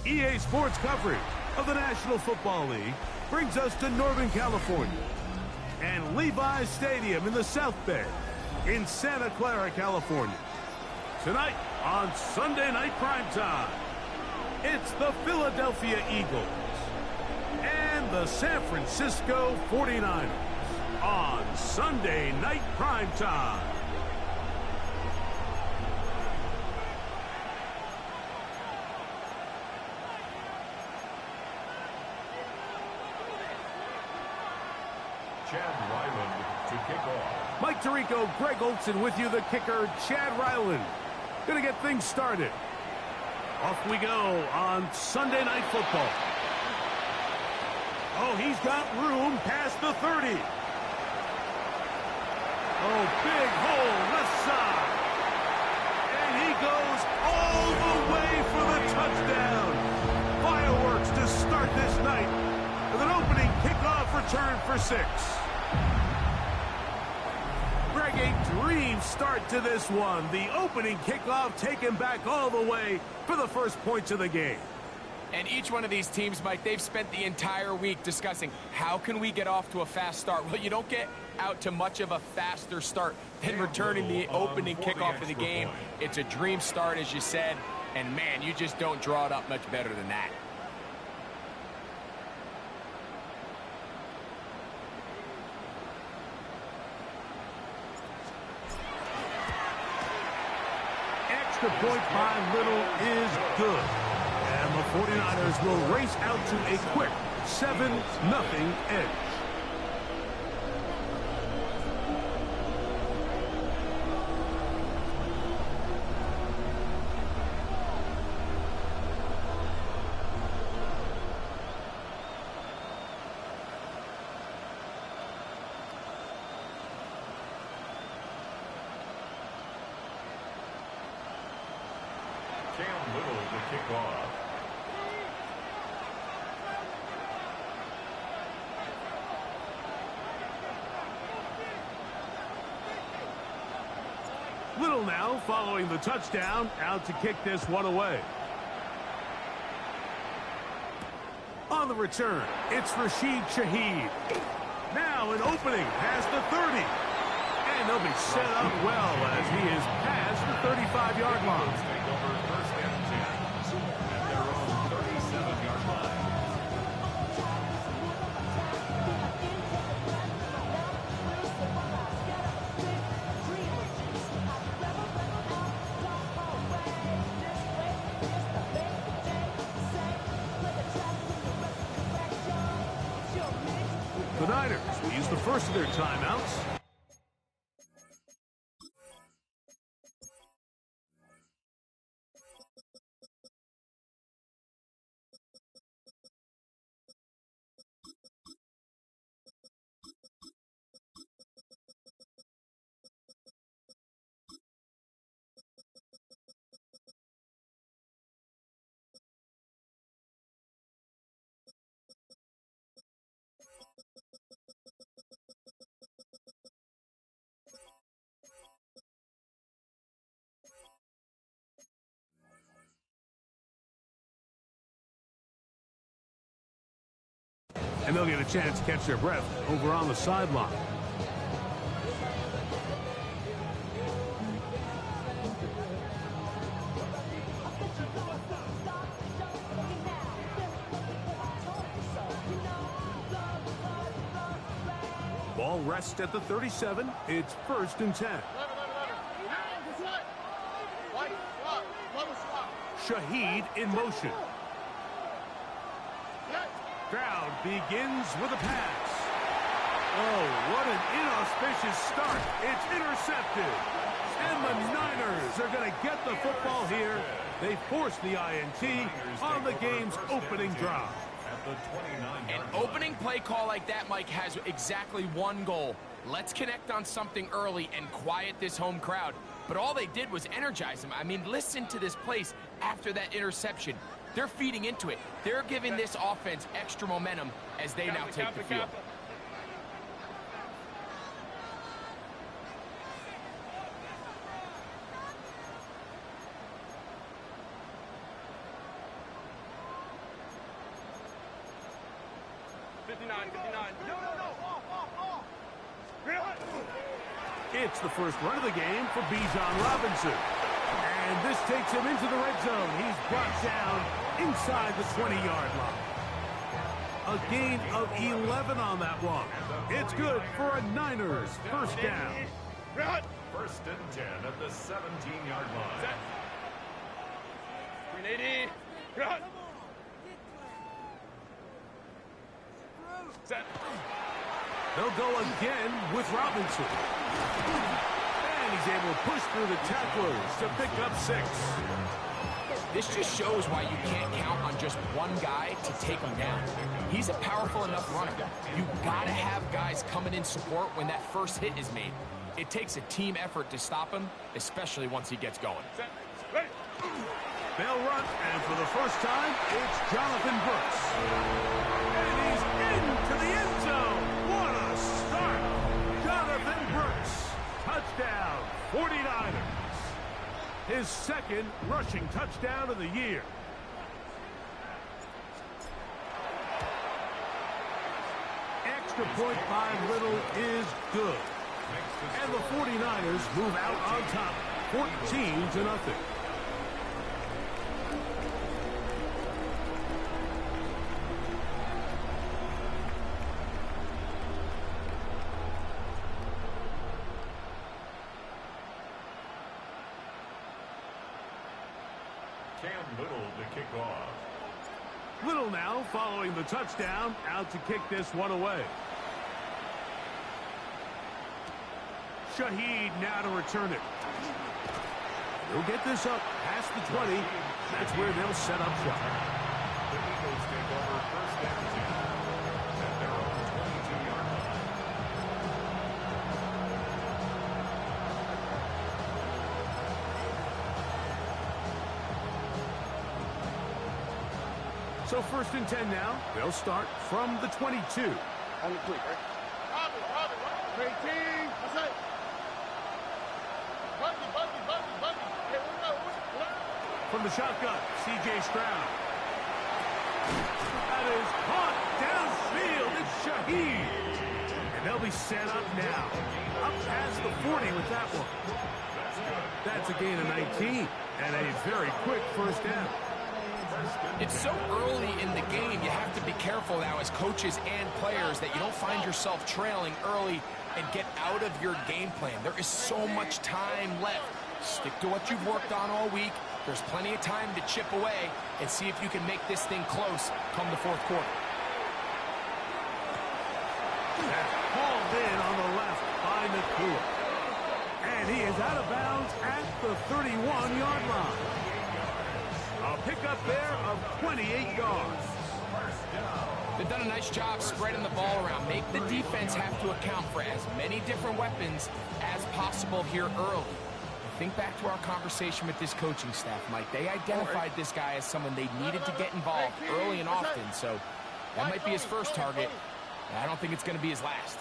EA Sports coverage of the National Football League brings us to Northern California and Levi's Stadium in the South Bay in Santa Clara, California. Tonight on Sunday Night Primetime, it's the Philadelphia Eagles and the San Francisco 49ers on Sunday Night Primetime. Chad Ryland to kick off. Mike Tirico, Greg Olson with you, the kicker, Chad Ryland. Gonna get things started. Off we go on Sunday Night Football. Oh, he's got room past the 30. Oh, big hole left side. And he goes all the way for the touchdown. Fireworks to start this night with an opening kickoff return for 6. Greg, a dream start to this one. The opening kickoff taken back all the way for the first points of the game. And each one of these teams, Mike, they've spent the entire week discussing how can we get off to a fast start. Well, you don't get out to much of a faster start than returning the opening kickoff of the game. It's a dream start, as you said, and man, you just don't draw it up much better than that. Extra point by Little is good. And the 49ers will race out to a quick 7-0 edge. Cam Little to kick off. Little now following the touchdown, out to kick this one away. On the return, it's Rashid Shaheed. Now an opening past the 30. And they'll be set up well as he is past the 35-yard line. Take over first and 10 at their own 37-yard line. The Niners will use the first of their timeouts. And they'll get a chance to catch their breath over on the sideline. Ball rests at the 37. It's 1st and 10. Shaheed in motion. Crowd begins with a pass. Oh, what an inauspicious start. It's intercepted. And the Niners are going to get the football here. They force the INT on the game's opening drive. An opening play call like that, Mike, has exactly one goal. Let's connect on something early and quiet this home crowd. But all they did was energize them. I mean, listen to this place after that interception. They're feeding into it. They're giving this offense extra momentum as they now take the field. It's the first run of the game for Bijan Robinson. And this takes him into the red zone. He's brought down inside the 20-yard line. A gain of 11 on that one. It's good for a Niners first down. First and 10 at the 17-yard line. 380. Run. Set. They'll go again with Robinson. And he's able to push through the tacklers to pick up 6. This just shows why you can't count on just one guy to take him down. He's a powerful enough runner. You gotta have guys coming in support when that first hit is made. It takes a team effort to stop him, especially once he gets going. They'll run, and for the first time, it's Jonathan Brooks. And he's into the end zone. What a start. Jonathan Brooks. Touchdown, 49ers. His second rushing touchdown of the year. Extra point by Little is good. And the 49ers move out on top, 14-0. Cam Little to kick off. Little now following the touchdown, out to kick this one away. Shaheed now to return it. He'll get this up past the 20. That's where they'll set up shop. The Eagles take over first and 10 at their own 22-yard line. So first and 10 now. They'll start from the 22. On the quick, right? Great team. That's it. From the shotgun, C.J. Stroud. That is caught downfield. It's Shaheed. And they'll be set up now. Up past the 40 with that one. That's a gain of 19. And a very quick first down. It's so early in the game, you have to be careful now as coaches and players that you don't find yourself trailing early and get out of your game plan. There is so much time left. Stick to what you've worked on all week. There's plenty of time to chip away and see if you can make this thing close come the fourth quarter. That's hauled in on the left by Nakua. And he is out of bounds at the 31-yard line. A pickup there of 28 yards. They've done a nice job spreading the ball around. Make the defense have to account for as many different weapons as possible here early. Think back to our conversation with this coaching staff, Mike. They identified this guy as someone they needed to get involved early and often, so that might be his first target. I don't think it's going to be his last.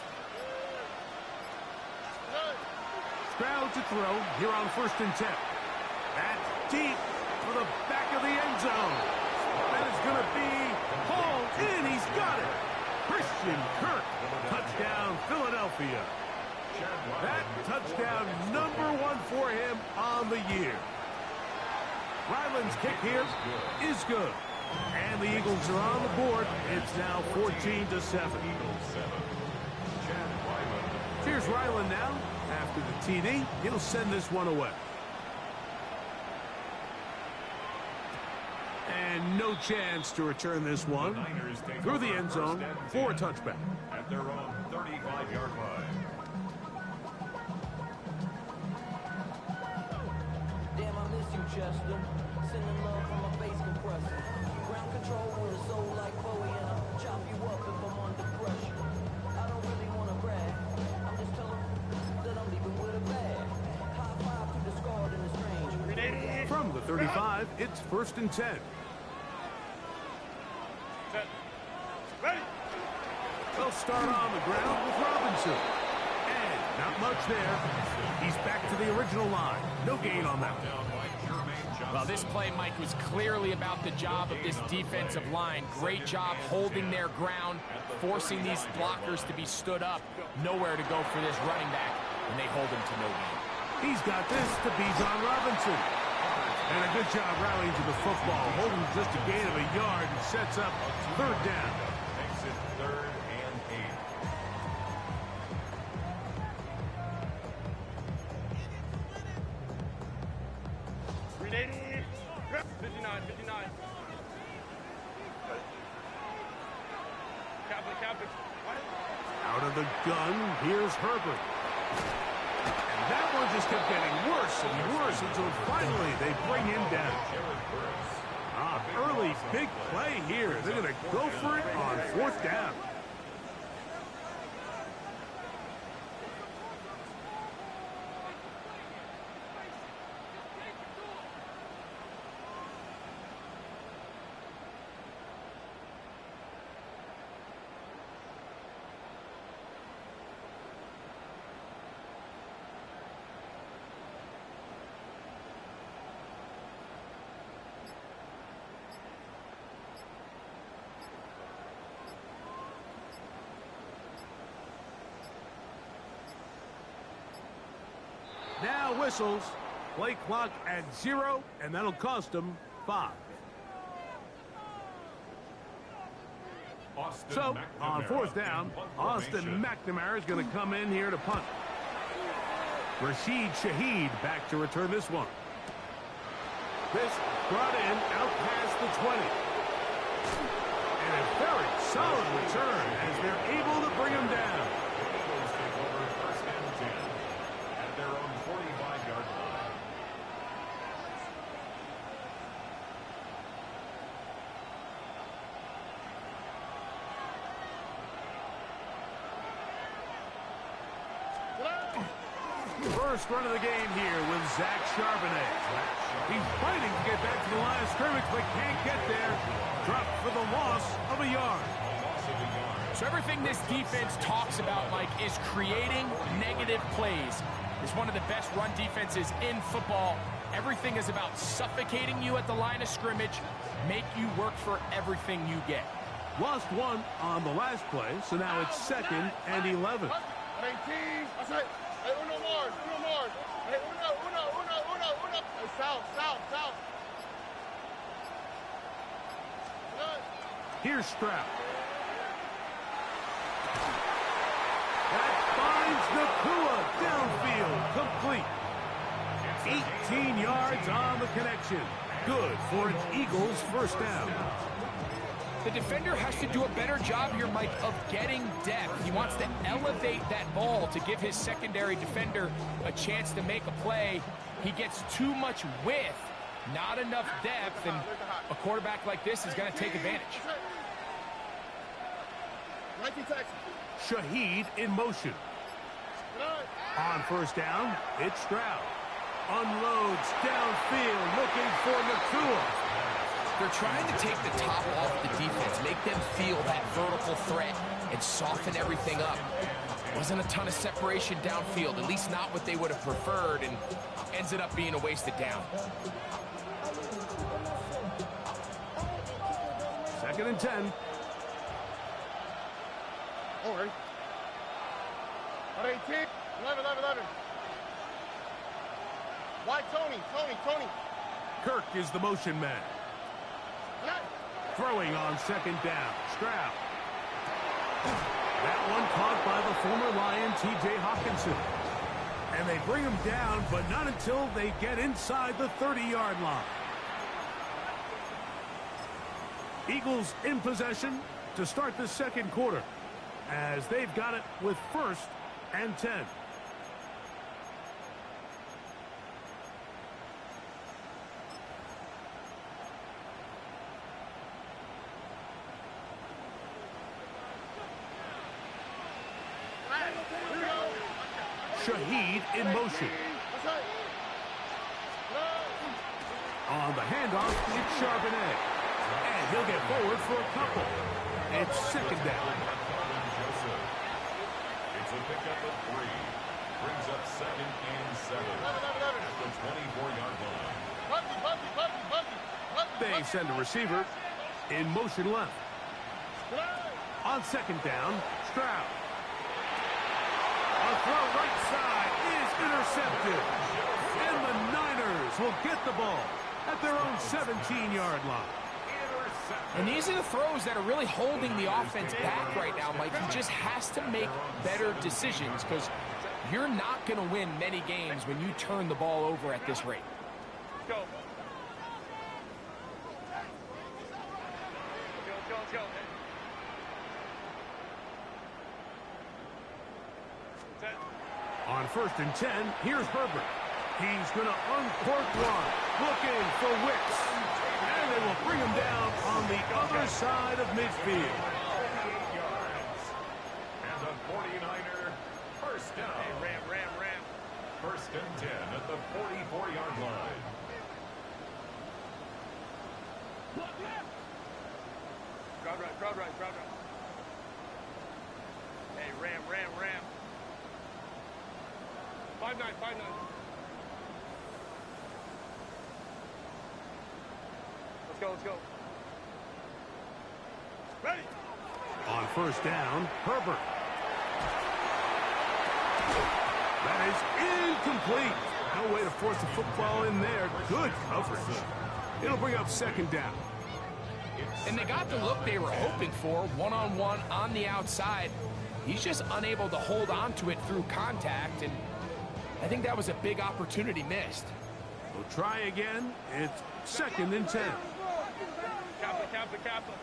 Stroud to throw here on first and 10. That's deep for the back of the end zone. That is going to be hauled in. He's got it. Christian Kirk. Touchdown, Philadelphia. That touchdown #1 for him on the year. Ryland's kick here is good. And the Eagles are on the board. It's now 14-7. Here's Ryland now. After the TD, he'll send this one away. And no chance to return this one through the end zone for a touchback. At their own 35-yard line. Damn, I miss you, Chester. Sending love from my bass compressor. Ground control with a soul like Bowie, and I'll chop you up if I'm under pressure. I don't really want to brag. I'm just telling that I'm leaving with a bag. High five to the scarred and the strange. From the 35, it's first and 10. Ready? They'll start on the ground with Robinson. And now much there. He's back to the original line. No gain on that. Well, this play, Mike, was clearly about the job of this defensive line. Great job holding their ground, forcing these blockers to be stood up. Nowhere to go for this running back, and they hold him to no gain. He's got this to Bijan Robinson. And a good job rallying to the football, holding just a gain of a yard and sets up third down. Makes it 3rd and 8. 59. Captain. Out of the gun, here's Herbert. And that one just kept getting worse and worse until finally they bring him down. Early big play here. They're going to go for it on 4th down. Now whistles. Play clock at 0, and that'll cost them 5. So, on 4th down, Austin McNamara is going to come in here to punt. Rashid Shaheed back to return this one. This brought in out past the 20. And a very solid return as they're able to bring him down. First run of the game here with Zach Charbonnet. He's fighting to get back to the line of scrimmage, but can't get there. Dropped for the loss of a yard. So everything this defense talks about, Mike, is creating negative plays. It's one of the best run defenses in football. Everything is about suffocating you at the line of scrimmage, make you work for everything you get. Lost one on the last play, so now it's 2nd and 11. 19. That's it. Hey, uno more. Hey, uno. Hey, south. Here's Stroud. That finds Nakua downfield, complete. 18 yards on the connection. Good for an Eagles first down. The defender has to do a better job here, Mike, of getting depth. He wants to elevate that ball to give his secondary defender a chance to make a play. He gets too much width, not enough depth, and a quarterback like this is going to take advantage. Shaheed in motion. On first down, it's Stroud. Unloads downfield, looking for Nakua. They're trying to take the top off the defense, make them feel that vertical threat, and soften everything up. Wasn't a ton of separation downfield, at least not what they would have preferred, and ends it up being a wasted down. 2nd and 10. All right. 18. 11. Why Tony? Kirk is the motion man. Throwing on 2nd down. Stroud. That one caught by the former Lion, T.J. Hawkinson. And they bring him down, but not until they get inside the 30-yard line. Eagles in possession to start the 2nd quarter, as they've got it with 1st and 10. Shaheed in motion. On the handoff, it's Charbonnet. And he'll get forward for a couple. It's 2nd down. It's a pickup of 3. They send a receiver in motion left. On second down, Stroud. A throw right side is intercepted. And the Niners will get the ball at their own 17-yard line. And these are the throws that are really holding the offense back right now, Mike. He just has to make better decisions because you're not going to win many games when you turn the ball over at this rate. Go. Go. On 1st and 10, here's Herbert. He's going to uncork one, looking for Wicks. And they will bring him down on the other side of midfield. 48 yards. And the 49er, first down. Hey, ram. 1st and 10 at the 44-yard line. Crowd right. Hey, ram. 5-9. Let's go. Ready. On 1st down, Herbert. That is incomplete. No way to force the football in there. Good coverage. It'll bring up 2nd down. And they got the look they were hoping for, one-on-one on the outside. He's just unable to hold on to it through contact, and I think that was a big opportunity missed. We'll try again. It's 2nd and 10. Kappa.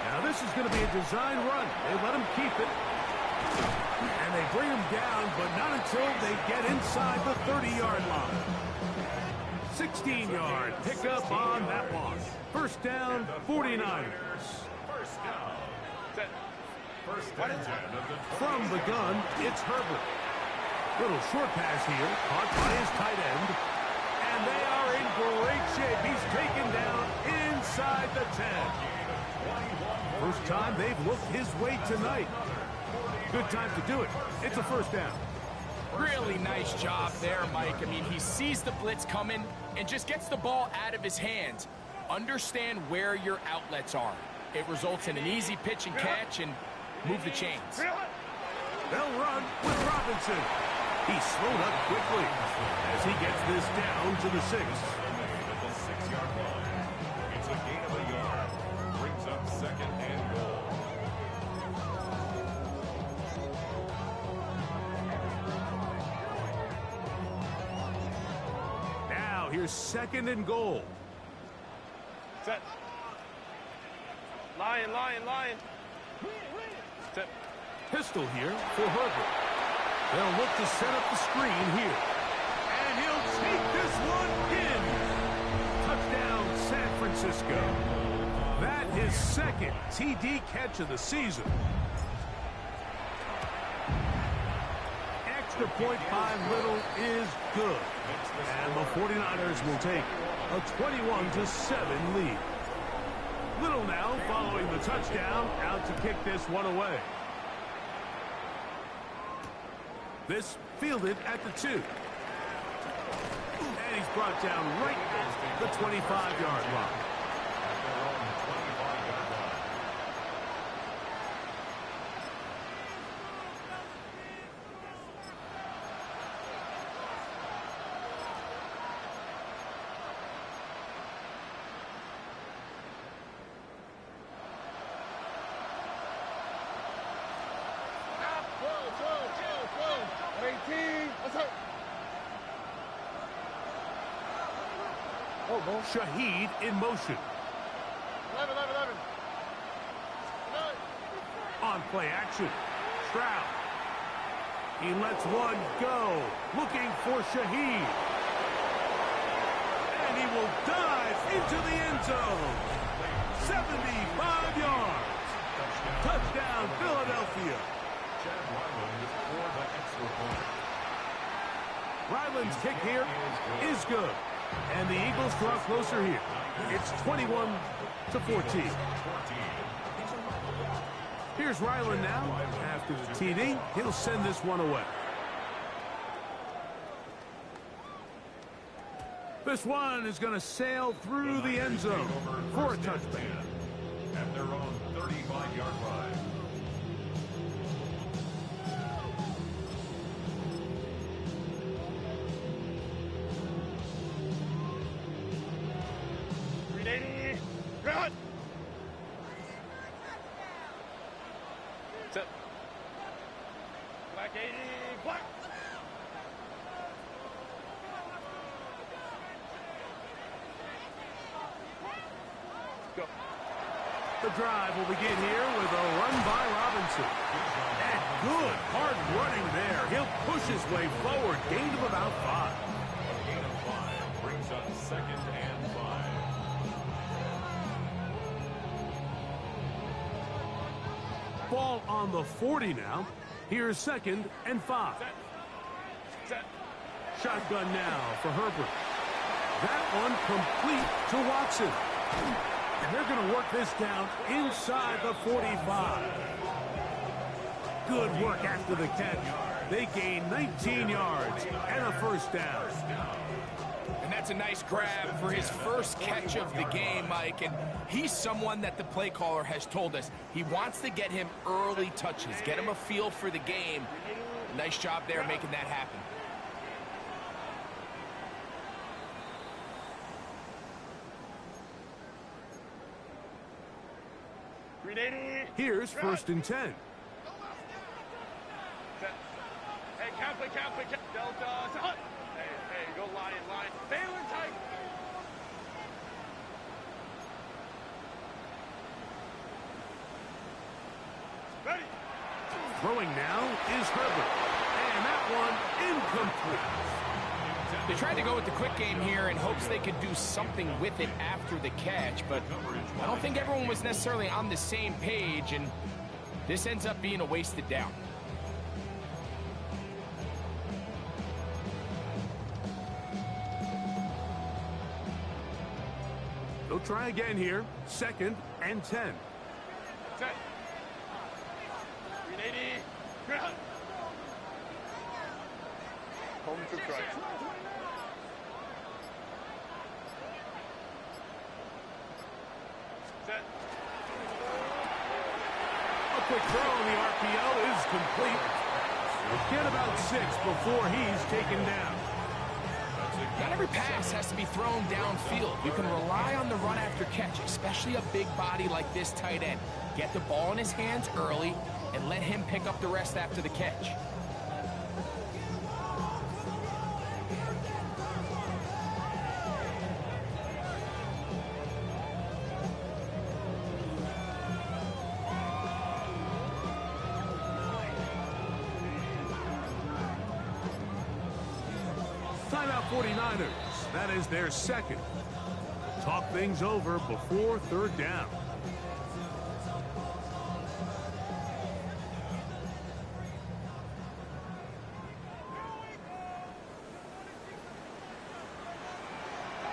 Now this is going to be a design run. They let him keep it. And they bring him down, but not until they get inside the 30-yard line. 16-yard pickup on that one. 1st down, 49ers. First and 10 of the From the gun, it's Herbert. Little short pass here, caught by his tight end. And they are in great shape. He's taken down inside the 10. First time they've looked his way tonight. Good time to do it. It's a 1st down. Really nice job there, Mike. I mean, he sees the blitz coming and just gets the ball out of his hands. Understand where your outlets are. It results in an easy pitch and catch and move the chains. They'll run with Robinson. He's slowed up quickly as he gets this down to the 6. At the 6-yard line. It's a gain of a yard. Brings up 2nd and goal. Now here's 2nd and goal. Set. Lion. Set. Pistol here for Herbert. They'll look to set up the screen here. And he'll take this one in. Touchdown, San Francisco. That is 2nd TD catch of the season. Extra point by Little is good. And the 49ers will take a 21-7 lead. Little now following the touchdown, out to kick this one away. This fielded at the 2. And he's brought down right at the 25-yard line. Shaheed in motion. 11. On play action. Stroud. He lets one go. Looking for Shaheed. And he will dive into the end zone. 75 yards. Touchdown, Philadelphia. Ryland's kick here is good. And the Eagles draw closer here. It's 21-14. Here's Ryland now. After the TD, he'll send this one away. This one is going to sail through the end zone for a touchdown. At their own 35-yard line. Run! Set. Black 80, black. Go. The drive will begin here with a run by Robinson. And good hard running there. He'll push his way forward. Gain of about 5. A gain of 5 brings up 2nd and 5. Ball on the 40 now. Here's 2nd and 5. Set. Shotgun now for Herbert. That one complete to Watson. And they're going to work this down inside the 45. Good work after the catch. They gain 19 yards and a first down. And that's a nice grab for his first catch of the game, Mike. And he's someone that the play caller has told us he wants to get him early touches, get him a feel for the game. Nice job there making that happen. Here's 1st and 10. Set. Hey, Kaplan, Delta. Hut. Hey, go line. Baylor tight. Ready. Throwing now is Herbert. And that one incomplete. They tried to go with the quick game here in hopes they could do something with it after the catch, but I don't think everyone was necessarily on the same page, and this ends up being a wasted down. They'll try again here. 2nd and 10. Set. 380. Ground. Home to strike. Set. A quick throw on the RPO is complete. We'll get about 6 before he's taken down. Not every pass has to be thrown downfield. You can rely on the run after catch, especially a big body like this tight end. Get the ball in his hands early and let him pick up the rest after the catch. Timeout 49ers. That is their 2nd. Talk things over before 3rd down.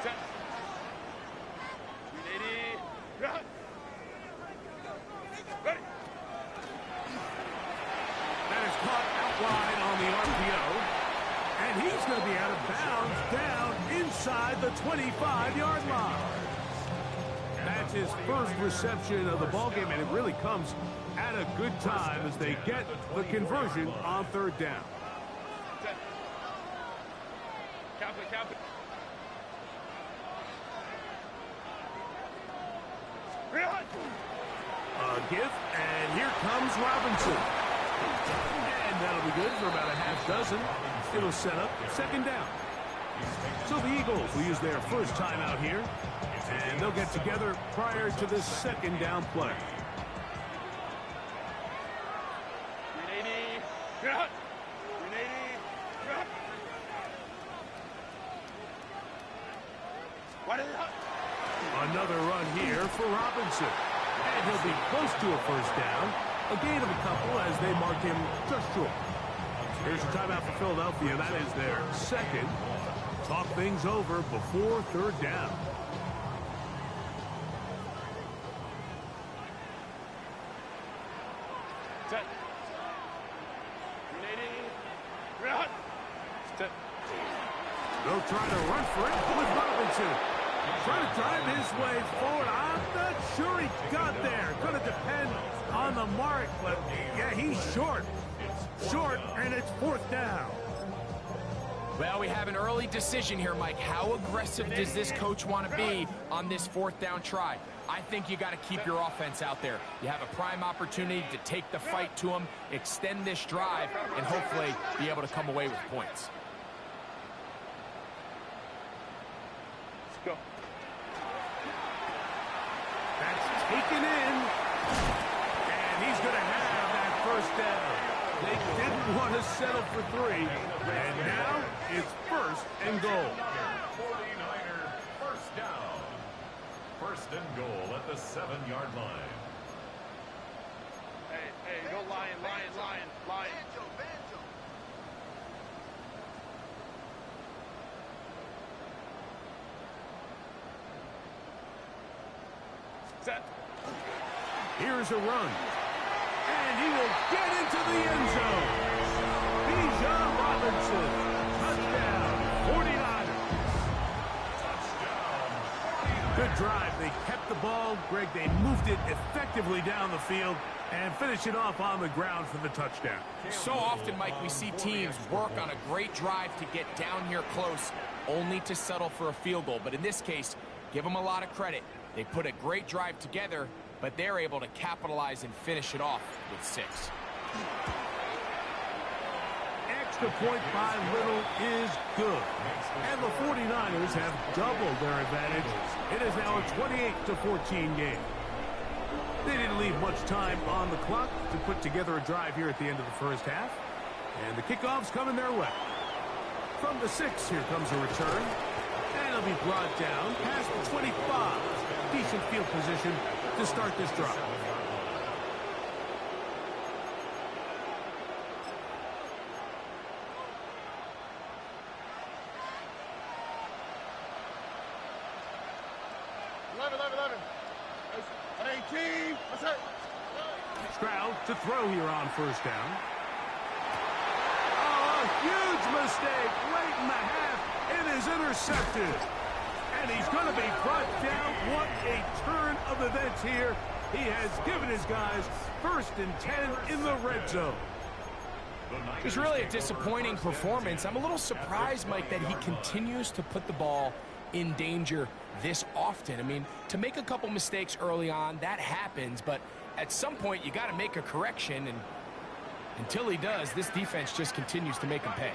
Set. 380. Ground. Ready. That is caught out wide on the RPO. And he's going to be out of bounds down inside the 25-yard line. That's his first reception of the ballgame, and it really comes at a good time as they get the conversion on 3rd down. Set. Kaplan. Real. A give, and here comes Robinson. And that'll be good for about a half dozen. It'll set up 2nd down. So the Eagles will use their first timeout here, and they'll get together prior to this 2nd down play. 380. Ground. 380. Ground. What is it? Another run here for Robinson. And he'll be close to a first down. A gain of a couple as they mark him just short. Here's a timeout for Philadelphia. That is their 2nd. talk things over before third down. Set. Run. Set. They'll try to run for it with Robinson. Trying to drive his way forward. I'm not sure he got there. Going to depend on the mark, but yeah, he's short. Short, and it's fourth down. Well, we have an early decision here, Mike. How aggressive does this coach want to be on this fourth down try? I think you got to keep your offense out there. You have a prime opportunity to take the fight to them, extend this drive, and hopefully be able to come away with points. Let's go. That's taken in, and he's going to have that first down. They didn't want to settle for 3, and now it's first and goal. 49er first down. First and goal at the 7-yard line. Hey, go Lion. Set. Here's a run. And he will get into the end zone. Bijan Robinson. Touchdown, 49ers. Good drive. They kept the ball. Greg, they moved it effectively down the field and finish it off on the ground for the touchdown. So often, Mike, we see teams work on a great drive to get down here close, only to settle for a field goal. But in this case, give them a lot of credit. They put a great drive together, but they're able to capitalize and finish it off with 6. Extra point by Little is good. And the 49ers have doubled their advantage. It is now a 28-14 game. They didn't leave much time on the clock to put together a drive here at the end of the first half. And the kickoff's coming their way. From the 6, here comes a return. And it'll be brought down past the 25. Decent field position to start this drive. Stroud to throw here on first down. Oh, a huge mistake late in the half. It is intercepted. And he's going to be brought down. What a turn of events here. He has given his guys 1st and 10 in the red zone. It's really a disappointing performance. I'm a little surprised, Mike, that he continues to put the ball in danger this often. I mean, to make a couple mistakes early on, that happens, but at some point you got to make a correction, and until he does, this defense just continues to make him pay.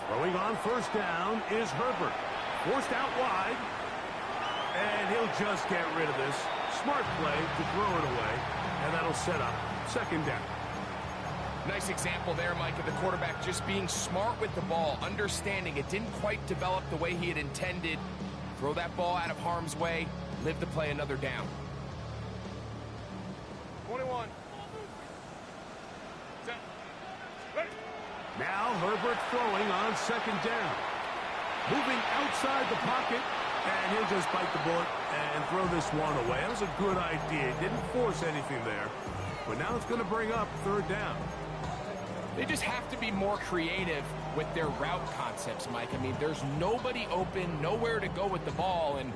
Throwing on first down is Herbert. Forced out wide. And he'll just get rid of this. Smart play to throw it away. And that'll set up second down. Nice example there, Mike, of the quarterback just being smart with the ball, understanding it didn't quite develop the way he had intended. Throw that ball out of harm's way, live to play another down. 21. Set. Ready. Now Herbert throwing on second down. Moving outside the pocket, and he'll just bite the bullet and throw this one away. That was a good idea. Didn't force anything there. But now it's going to bring up third down. They just have to be more creative with their route concepts, Mike. I mean, there's nobody open, nowhere to go with the ball, and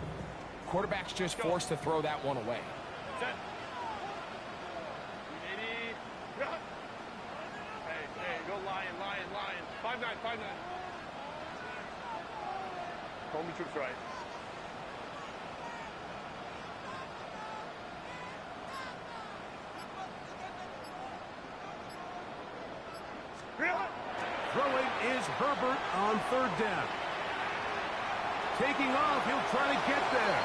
quarterback's just forced to throw that one away. Set. 80. Hey, go Lion. 5-9. Call me troops right. Throwing is Herbert on third down. Taking off, he'll try to get there.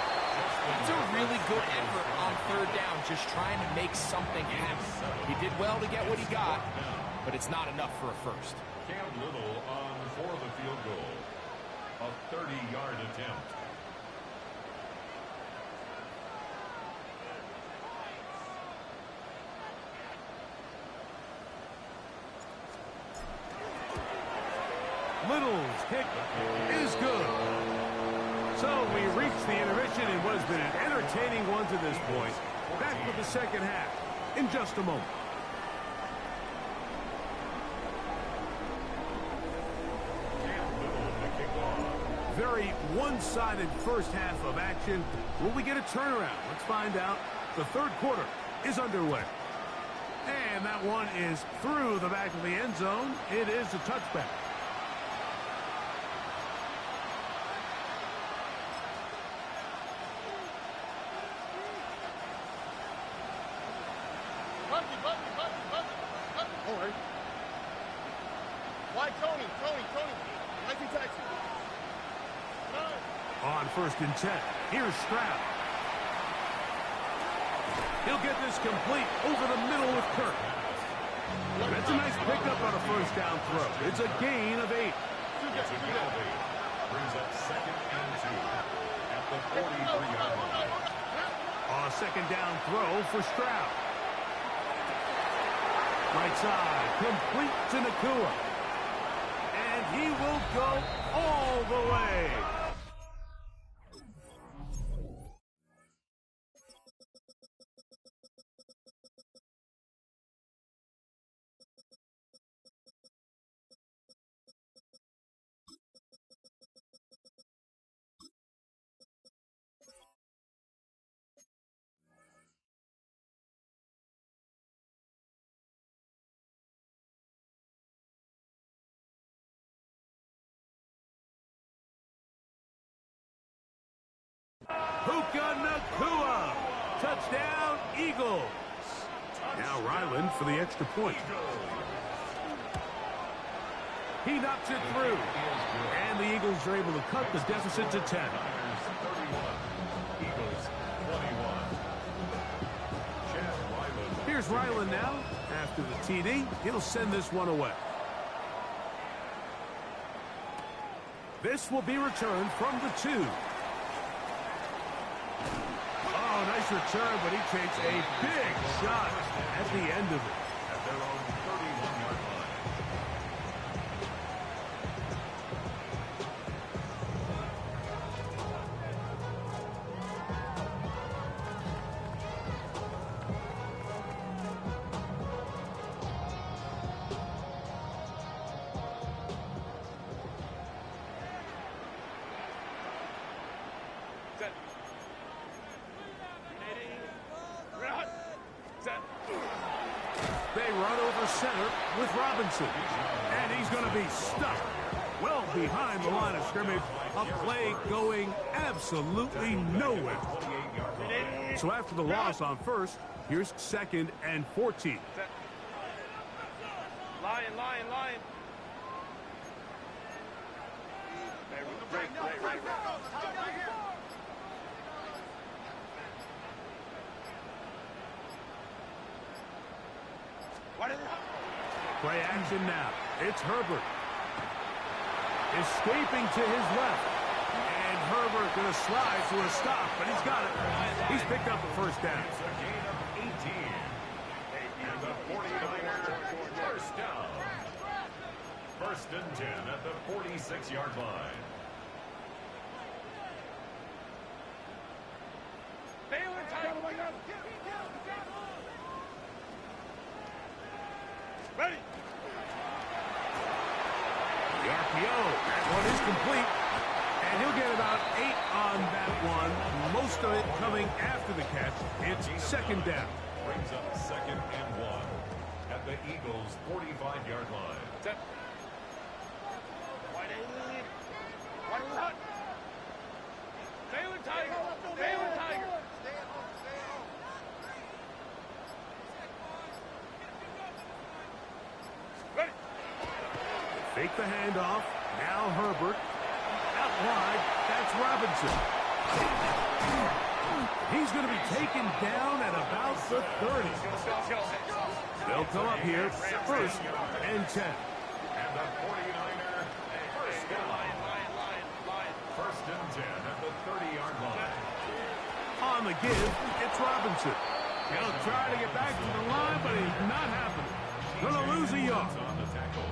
It's a really good effort on third down, just trying to make something happen. He did well to get what he got, but it's not enough for a first. Cam Little on for the field goal. A 30-yard attempt. Little's kick is good. So we reach the intermission in what has been an entertaining one to this point. Back with the second half in just a moment. Very one-sided first half of action. Will we get a turnaround? Let's find out. The third quarter is underway. And that one is through the back of the end zone. It is a touchback. All right. Why Tony? Like he texted. On 1st and 10. Here's Stroud. He'll get this complete over the middle with Kirk. That's a nice pickup on a first down throw. It's a gain of 8. Brings up 2nd and 2 at the 43-yard line. On a second down throw for Stroud. Right side, complete to Nakua. And he will go all the way. Puka Nakua. Touchdown, Eagles. Now Ryland for the extra point. He knocks it through. And the Eagles are able to cut the deficit to 10. 31. Eagles 21. Chad Ryland. Here's Ryland now. After the TD, he'll send this one away. This will be returned from the 2. Oh, nice return, but he takes a big shot at the end of it. At their own 31-yard line. They run over center with Robinson. And he's going to be stuck well behind the line of scrimmage. A play going absolutely nowhere. So after the loss on first, here's 2nd and 14. Lion. Right. Play action now. It's Herbert. Escaping to his left. And Herbert going to slide to a stop, but he's got it. He's picked up the first down. It's a gain of 18. And the 49ers first down. 1st and 10 at the 46-yard line. Ready. The RPO. That one is complete. And he'll get about 8 on that one. Most of it coming after the catch. It's 2nd down. Brings up 2nd and 1 at the Eagles' 45-yard line. Set. Wide hot. Baylor Tiger. Ready. Fake the handoff. Now Herbert. Out wide. That's Robinson. He's going to be taken down at about the 30. They'll come up here 1st and 10. And the 49er first down. 1st and 10 at the 30-yard line. On the give, it's Robinson. He'll try to get back to the line, but he's not happening. Gonna lose a yard. On the tackle.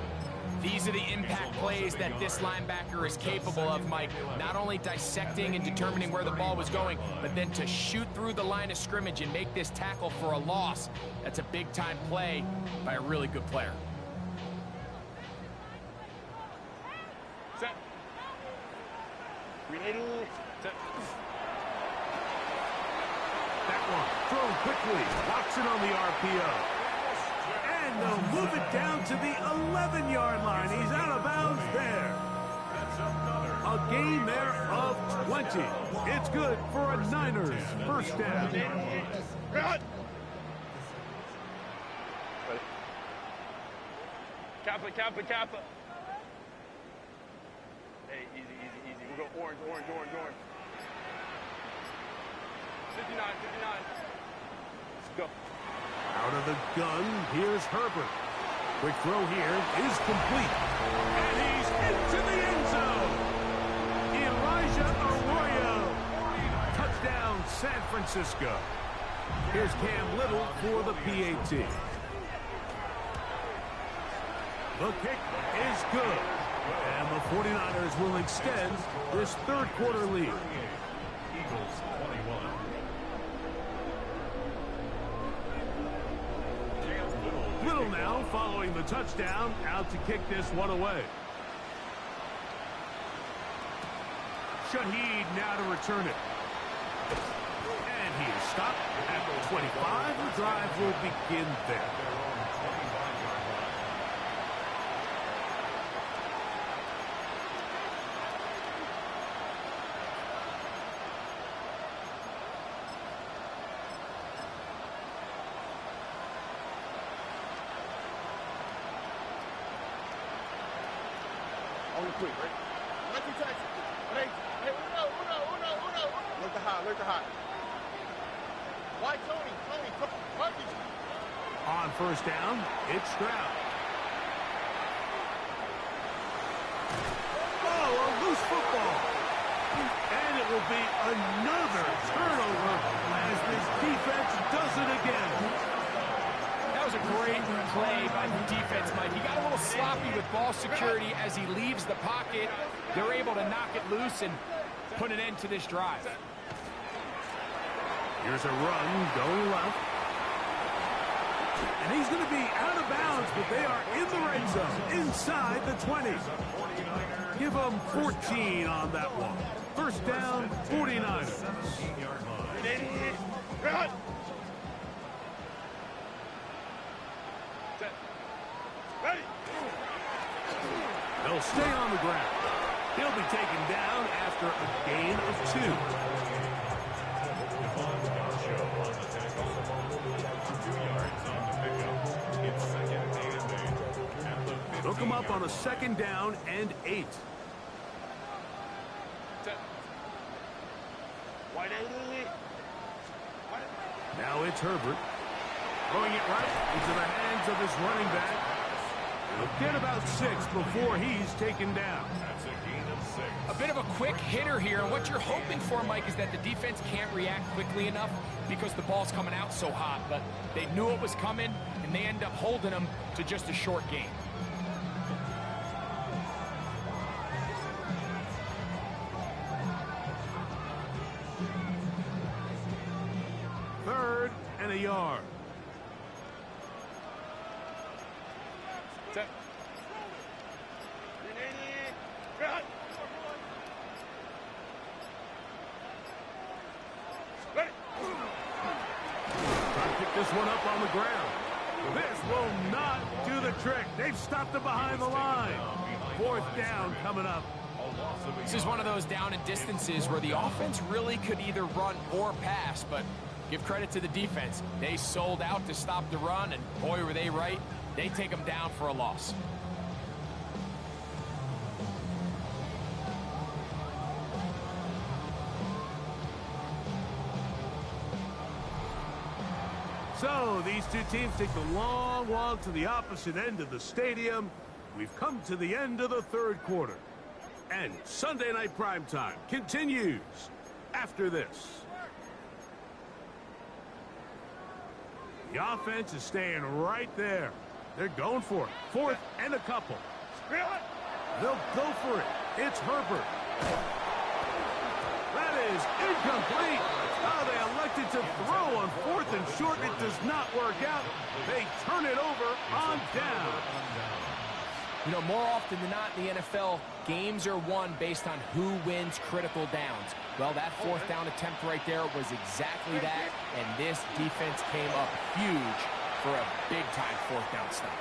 These are the impact plays that this linebacker is capable of, Mike. Not only dissecting and determining where the ball was going, but then to shoot through the line of scrimmage and make this tackle for a loss. That's a big-time play by a really good player. Set. Grenade. Set. That one thrown quickly. Locks it on the RPO. And they'll move it down to the 11-yard line. He's out of bounds there. A gain there of 20. It's good for a Niners first down. Kappa. Hey, easy. We're going orange. 59. Let's go. Out of the gun, here's Herbert. Quick throw here is complete. And he's into the end zone. Elijah Arroyo. Touchdown, San Francisco. Here's Cam Little for the PAT. The kick is good. And the 49ers will extend this third quarter lead. Eagles 21. Little now following the touchdown, out to kick this one away. Shaheed now to return it. And he is stopped at the 25. The drive will begin there. Only quick, right? Let you touch it. Hey, uno. Look the high. Why Tony? On first down, it's Stroud. Oh, a loose football. And it will be another turnover as this defense does it again. That was a great play by the defense, Mike. He got a little sloppy with ball security as he leaves the pocket. They're able to knock it loose and put an end to this drive. Here's a run going left. And he's going to be out of bounds, but they are in the red zone, inside the 20. Give them 14 on that one. First down, 49ers. They'll stay on the ground. He'll be taken down after a gain of 2. Look him up on a second down and 8. Now it's Herbert. Throwing it right into the hands of his running back. He'll get about 6 before he's taken down. That's a gain of 6. A bit of a quick hitter here, and what you're hoping for, Mike, is that the defense can't react quickly enough because the ball's coming out so hot. But they knew it was coming, and they end up holding them to just a short gain. Third and a yard. Set. Ready. Try to pick this one up on the ground. This will not do the trick. They've stopped it behind the line. Fourth down coming up. This is one of those down and distances where the offense really could either run or pass, but give credit to the defense. They sold out to stop the run, and boy, were they right. They take them down for a loss. So these two teams take the long walk to the opposite end of the stadium. We've come to the end of the third quarter. And Sunday Night Primetime continues after this. The offense is staying right there. They're going for it. Fourth and a couple. They'll go for it. It's Herbert. That is incomplete. Oh, they elected to throw on 4th and short. It does not work out. They turn it over on down. You know, more often than not in the NFL, games are won based on who wins critical downs. Well, that 4th down attempt right there was exactly that, and this defense came up huge for a big-time 4th down stop.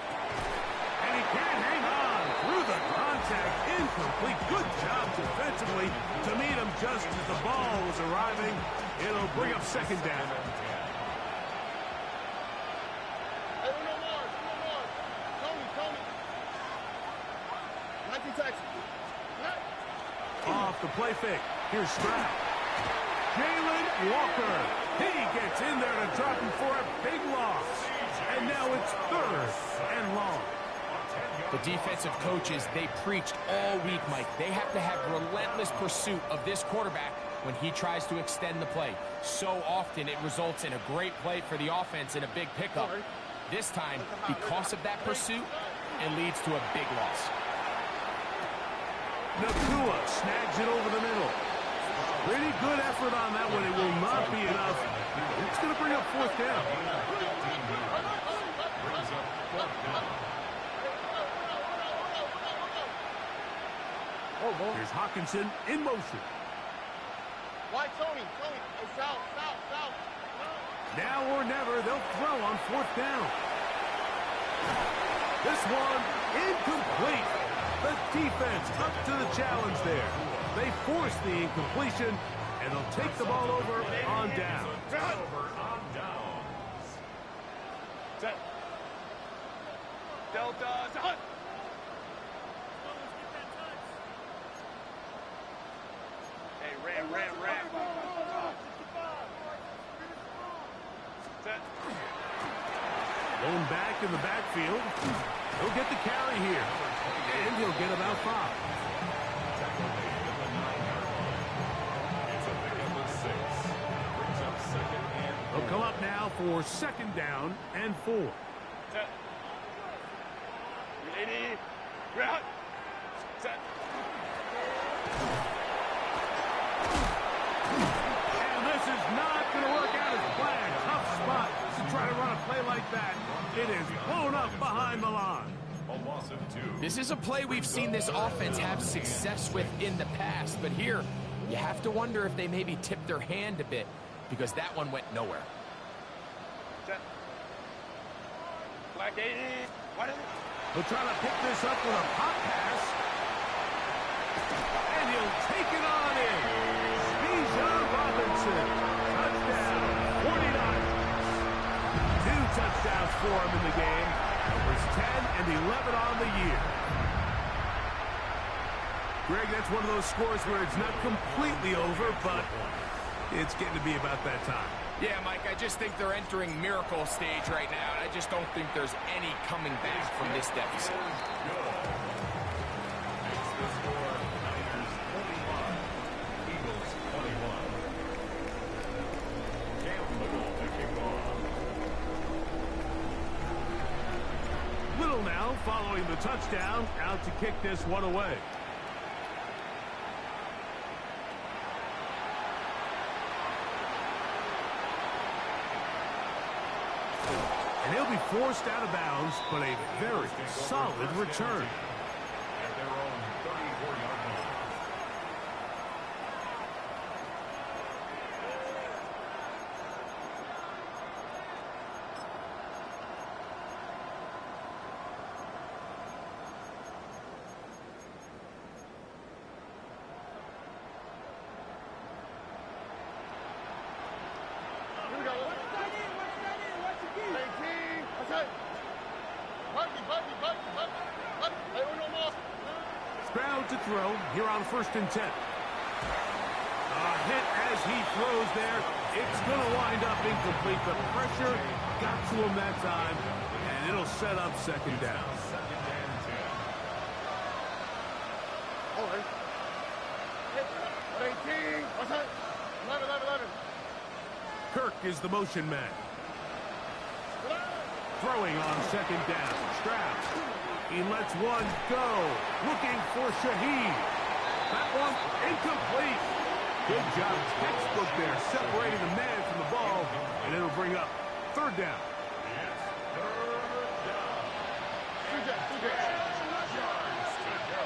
And he can't hang on through the contact. Incomplete. Good job defensively to meet him just as the ball was arriving. It'll bring up 2nd down. Off the play fake. Here's Stroud. Jalen Walker. He gets in there to drop him for a big loss. And now it's 3rd and long. The defensive coaches, they preached all week, Mike. They have to have relentless pursuit of this quarterback when he tries to extend the play. So often it results in a great play for the offense and a big pickup. This time, because of that pursuit, it leads to a big loss. Nakua snags it over the middle. Pretty good effort on that one. It will not be enough. It's going to bring up 4th down. Here's Hawkinson in motion. Why Tony? Oh, south. Now or never, they'll throw on 4th down. This one incomplete. The defense up to the challenge there. They force the incompletion, and they'll take the ball over on down. Over on downs. Set. Delta. Hunt. Hey, ram. Set. Lone back in the backfield. He'll get the carry here. And he'll get about 5. It's a pickup of 6. Brings up 2nd and 4. They'll come up now for 2nd down and 4. Set. Ready. Route. Set. And this is not going to work out as planned. Tough spot to try to run a play like that. It is blown up behind the line. A loss of 2. This is a play we've seen this offense have success with in the past, but here, you have to wonder if they maybe tipped their hand a bit, because that one went nowhere. Set. Black 80. What is it? He'll try to pick this up with a pop pass. And he'll take it on in. Bijan Robinson. Touchdown. 49ers. 2 touchdowns for him in the game. Numbers 10 and 11 on the year. Greg, that's one of those scores where it's not completely over, but it's getting to be about that time. Yeah, Mike, I just think they're entering miracle stage right now, and I just don't think there's any coming back from this deficit. Makes the score Niners 45, Eagles 21. Cam Little to kick off. Little now following the touchdown, out to kick this one away. And he'll be forced out of bounds, but a very solid return. At their own 34-yard line. Here we go. Stroud to throw here on 1st and 10. A hit as he throws there. It's going to wind up incomplete. The pressure got to him that time, and it'll set up 2nd down. Second and 10. All right. 18. What's that? 11. Kirk is the motion man. throwing on second down. Stroud. He lets one go. Looking for Shaheed. That one incomplete. Good job. Textbook there. Separating the man from the ball. And it'll bring up third down. It's third down. Yards to go.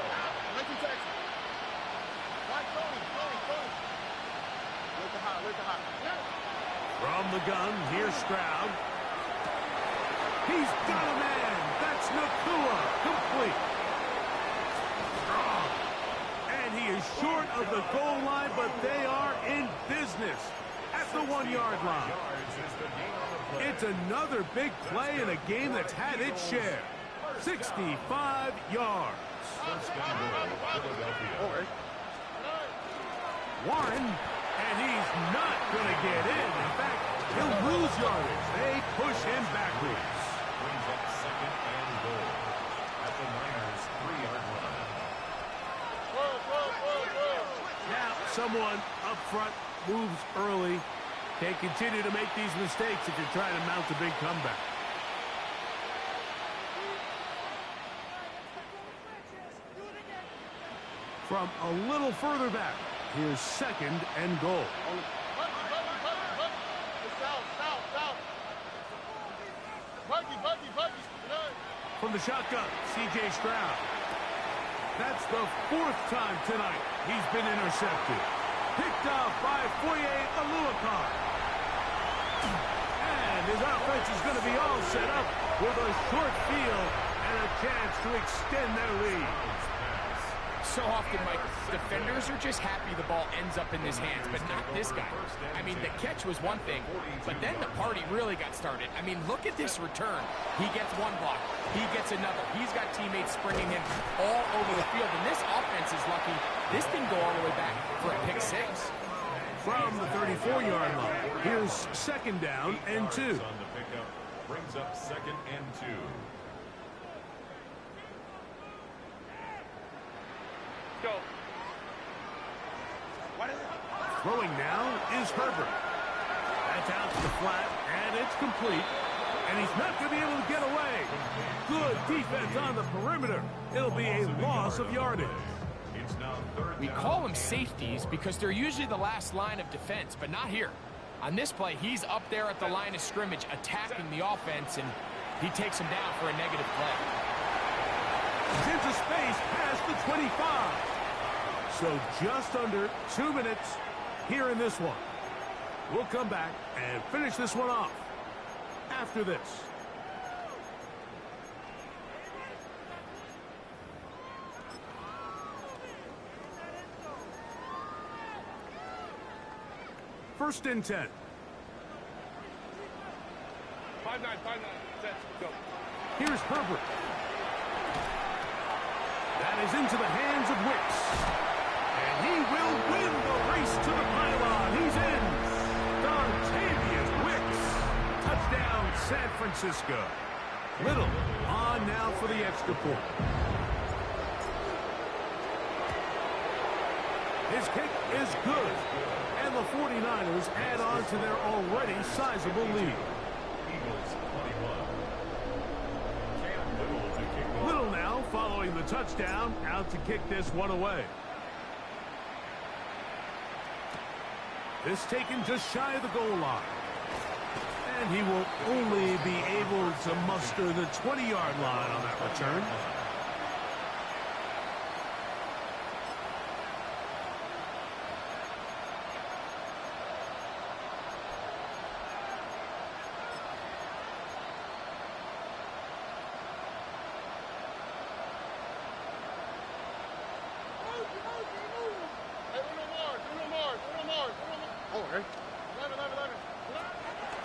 From the gun, here's Stroud. He's got a man. That's Nakua. Complete. Strong. And he is short of the goal line, but they are in business at the 1-yard line. It's another big play in a game that's had its share. 65 yards. First and goal, Philadelphia. Warren, and he's not going to get in. In fact, he'll lose yardage. They push him backwards. Brings up second and goal at the Niners' 3-yard line. Now, someone up front moves early. Can't continue to make these mistakes if you're trying to mount a big comeback. From a little further back, here's second and goal. From the shotgun, C.J. Stroud. That's the 4th time tonight he's been intercepted. Picked off by Foye Oluokun. And his offense is going to be all set up with a short field and a chance to extend their lead. So often, Mike, defenders are just happy the ball ends up in his hands, but not this guy. I mean, the catch was one thing, but then the party really got started. I mean, look at this return. He gets one block. He gets another. He's got teammates springing him all over the field, and this offense is lucky. This didn't go all the way back for a pick six. From the 34-yard line, here's second down and 2. On the pickup, brings up second and 2. Go. Throwing now is Herbert. That's out to the flat, and it's complete. And he's not going to be able to get away. Good defense on the perimeter. It'll be a loss of yardage. It's now third We down. call them safeties because they're usually the last line of defense, but not here. On this play, he's up there at the line of scrimmage attacking the offense, and he takes him down for a negative play. He's into space past the 25. So just under 2 minutes here in this one. We'll come back and finish this one off after this. First and 10. 5-9, set, go. Here's Herbert. That is into the hands of Wicks. And he will win the race to the pylon. He's in. Dontavian Wicks. Touchdown, San Francisco. Little on now for the extra point. His kick is good. And the 49ers add on to their already sizable lead. Eagles 21. Cam Little to kick off. Little now following the touchdown, out to kick this one away. This taken just shy of the goal line. And he will only be able to muster the 20-yard line on that return.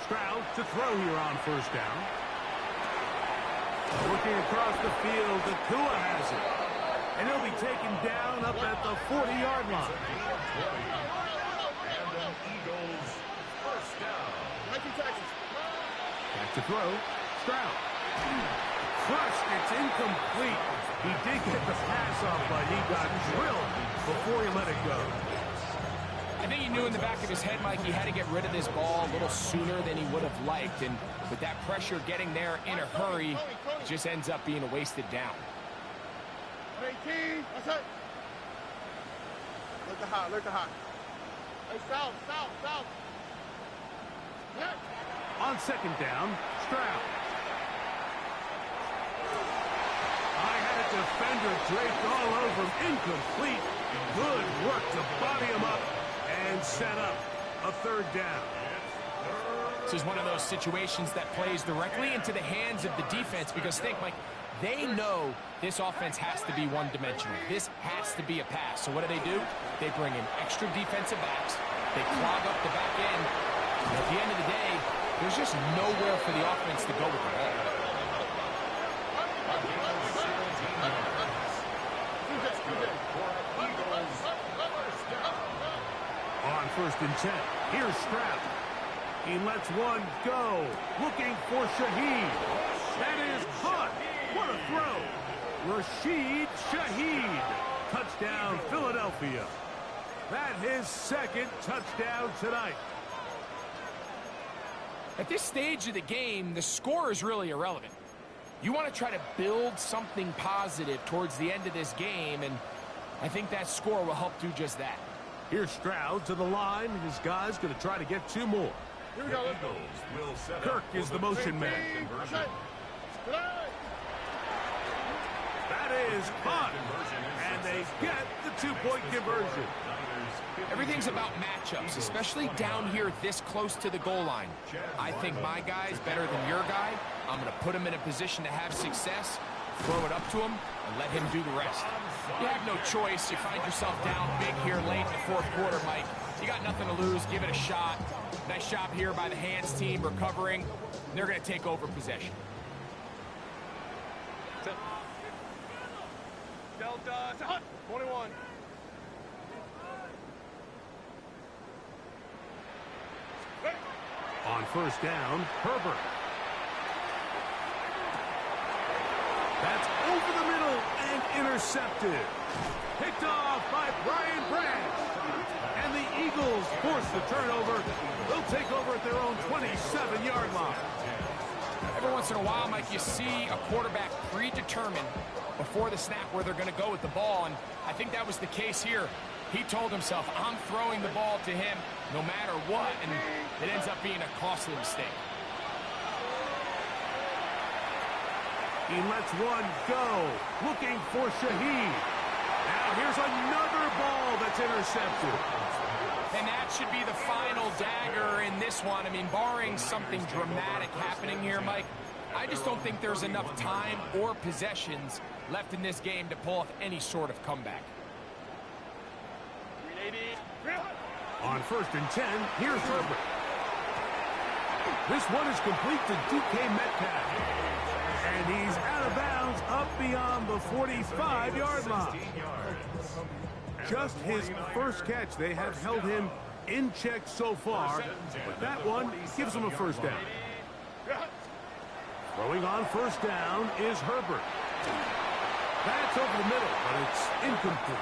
Stroud to throw here on first down. Looking across the field, Nakua has it. And he'll be taken down up at the 40-yard line. And an Eagles first down. Back to throw. Stroud. Crushed. It's incomplete. He did get the pass off, but he got drilled before he let it go. I think he knew in the back of his head, Mike, he had to get rid of this ball a little sooner than he would have liked. And with that pressure getting there in a hurry, it just ends up being a wasted down. 18, that's it. Look the hot, look the hot. Hey, south. Yeah. On second down, Stroud. I had a defender draped all over him. Incomplete. Good work to body him up and set up a third down. This is one of those situations that plays directly into the hands of the defense because think, Mike, they know this offense has to be one-dimensional. This has to be a pass. So what do? They bring in extra defensive backs. They clog up the back end. And at the end of the day, there's just nowhere for the offense to go with the ball. On first and 10, here's Stroud. He lets one go, looking for Shaheed. That is caught. What a throw. Rashid Shaheed. Touchdown, Philadelphia. That his second touchdown tonight. At this stage of the game, the score is really irrelevant. You want to try to build something positive towards the end of this game, and I think that score will help do just that. Here's Stroud to the line. His guy's going to try to get two more. Here we go, let's go. Kirk is the motion man. That is caught. And they get the two-point conversion. Everything's about matchups, especially down here this close to the goal line. I think my guy's better than your guy. I'm going to put him in a position to have success, throw it up to him, and let him do the rest. You have no choice. You find yourself down big here late in the fourth quarter, Mike. You got nothing to lose. Give it a shot. Nice job here by the hands team recovering. They're going to take over possession. Delta 21. On first down, Herbert. That's over the middle and intercepted. Picked off by Brian Branch. And the Eagles force the turnover. They'll take over at their own 27-yard line. Every once in a while, Mike, you see a quarterback predetermined before the snap where they're going to go with the ball, and I think that was the case here. He told himself, I'm throwing the ball to him no matter what, and it ends up being a costly mistake. He lets one go, looking for Shaheed. Now here's another ball that's intercepted. And that should be the final dagger in this one. I mean, barring something dramatic happening here, Mike, I just don't think there's enough time or possessions left in this game to pull off any sort of comeback. On first and 10, here's Herbert. This one is complete to DK Metcalf. And he's out of bounds up beyond the 45-yard line. Just his first catch. They have held him in check so far, but that one gives him a first down. Throwing on first down is Herbert. That's over the middle, but it's incomplete.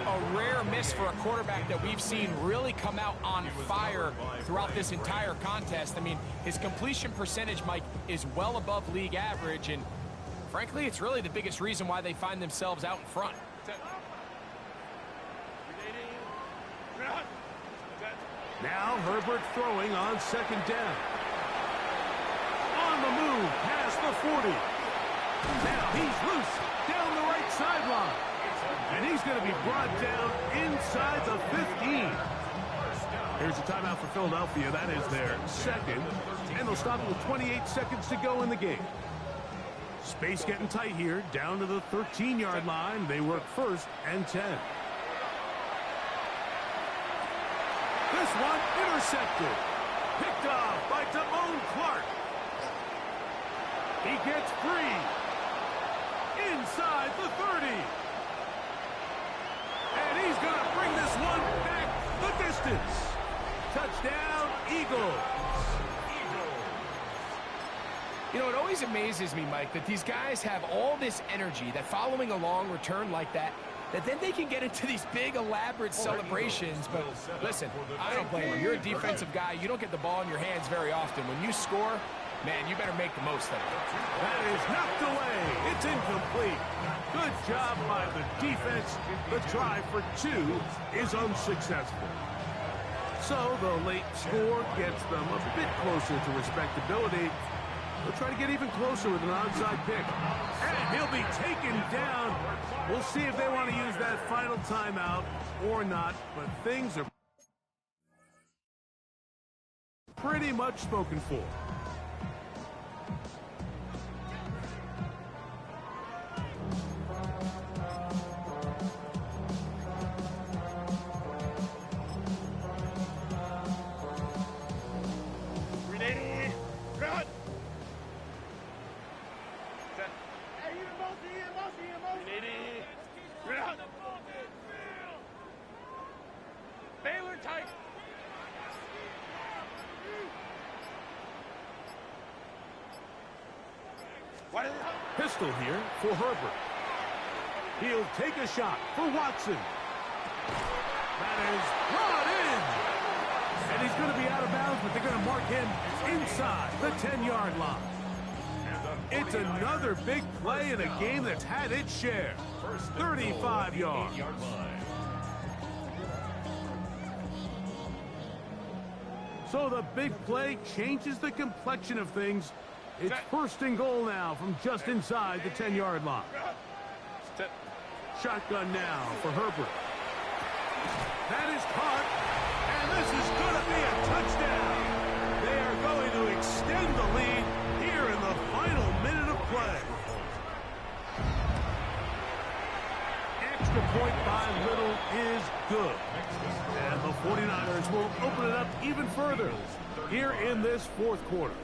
A rare miss for a quarterback that we've seen really come out on fire throughout this entire contest. I mean, his completion percentage, Mike, is well above league average, and frankly, it's really the biggest reason why they find themselves out in front. Now Herbert throwing on second down. On the move past the 40. Now he's loose down the right sideline. And he's going to be brought down inside the 15. Here's a timeout for Philadelphia. That is their second. And they'll stop it with 28 seconds to go in the game. Space getting tight here. Down to the 13-yard line. They work first and 10. This one intercepted. Picked off by Damone Clark. He gets free. Inside the 30. And he's going to bring this one back the distance. Touchdown, Eagles. You know, it always amazes me, Mike, that these guys have all this energy, that following a long return like that, that then they can get into these big, elaborate celebrations. But listen, I don't blame them. You're a defensive guy. You don't get the ball in your hands very often. When you score, man, you better make the most of it. That is knocked away. It's incomplete. Good job by the defense. The try for 2 is unsuccessful. So the late score gets them a bit closer to respectability. They'll try to get even closer with an onside kick. And he'll be taken down. We'll see if they want to use that final timeout or not, but things are pretty much spoken for. Pistol here for Herbert. He'll take a shot for Watson. That is brought in. And he's going to be out of bounds, but they're going to mark him inside the 10-yard line. It's another big play in a game that's had its share. 35 yards. So the big play changes the complexion of things. It's 1st and goal now from just inside the 10-yard line. Shotgun now for Herbert. That is caught, and this is going to be a touchdown. They are going to extend the lead here in the final minute of play. Extra point by Little is good. And the 49ers will open it up even further here in this 4th quarter.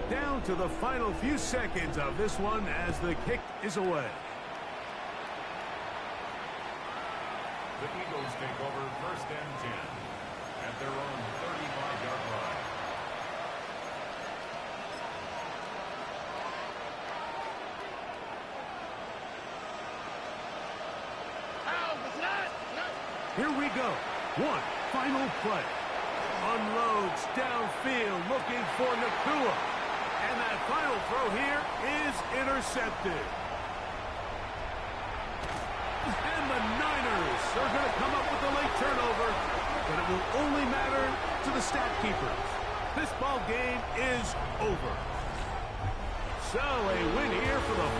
Down to the final few seconds of this one as the kick is away. The Eagles take over 1st and 10 at their own 35-yard line. Here we go. One final play. Unloads downfield looking for Nacua. And that final throw here is intercepted. And the Niners are going to come up with a late turnover, but it will only matter to the stat keepers. This ball game is over. So a win here for the